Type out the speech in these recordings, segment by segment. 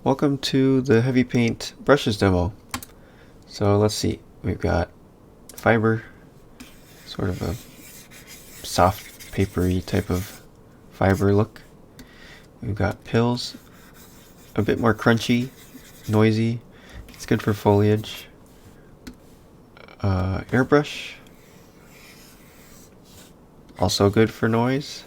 Welcome to the Heavy Paint brushes demo. So let's see, we've got fiber, sort of a soft papery type of fiber look. We've got pills, a bit more crunchy, noisy. It's good for foliage. Airbrush, also good for noise.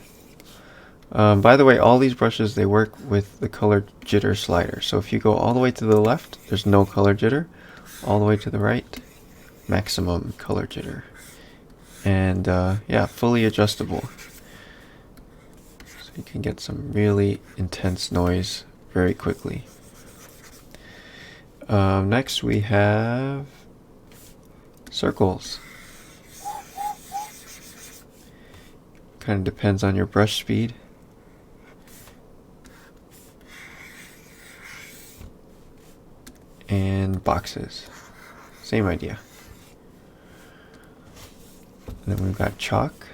By the way, all these brushes, they work with the color jitter slider. So if you go all the way to the left, there's no color jitter. All the way to the right, maximum color jitter. And yeah, fully adjustable. So you can get some really intense noise very quickly. Next we have circles. Kind of depends on your brush speed. And boxes. Same idea. And then we've got chalk.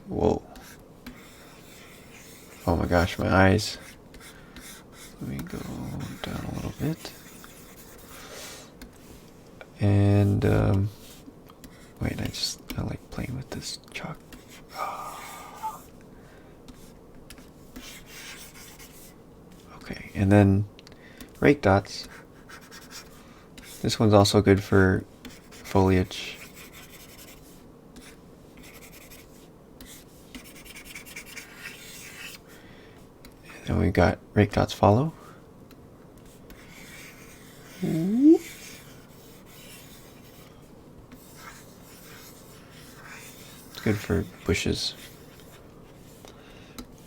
Whoa. Oh my gosh, my eyes. Let me go down a little bit. And wait, I like playing with this chalk. Okay, and then rake dots. This one's also good for foliage. And then we've got rake dots follow. It's good for bushes.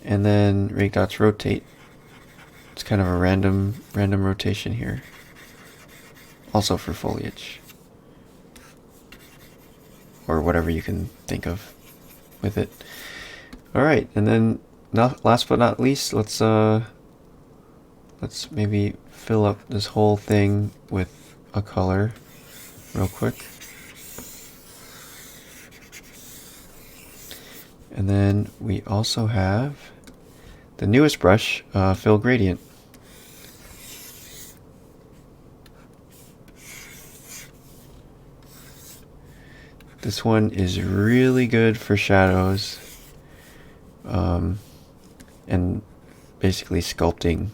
And then rake dots rotate. It's kind of a random rotation here. Also for foliage. Or whatever you can think of with it. Alright, and then last but not least, let's maybe fill up this whole thing with a color real quick. And then we also have the newest brush, Fill Gradient. This one is really good for shadows, and basically sculpting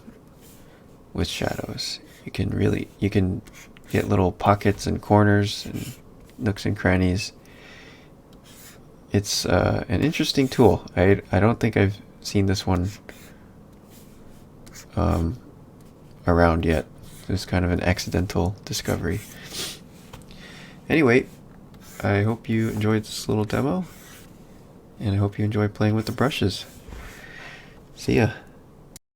with shadows. You can get little pockets and corners and nooks and crannies. It's an interesting tool. I don't think I've seen this one around yet. It's kind of an accidental discovery. Anyway, I hope you enjoyed this little demo, and I hope you enjoy playing with the brushes. See ya.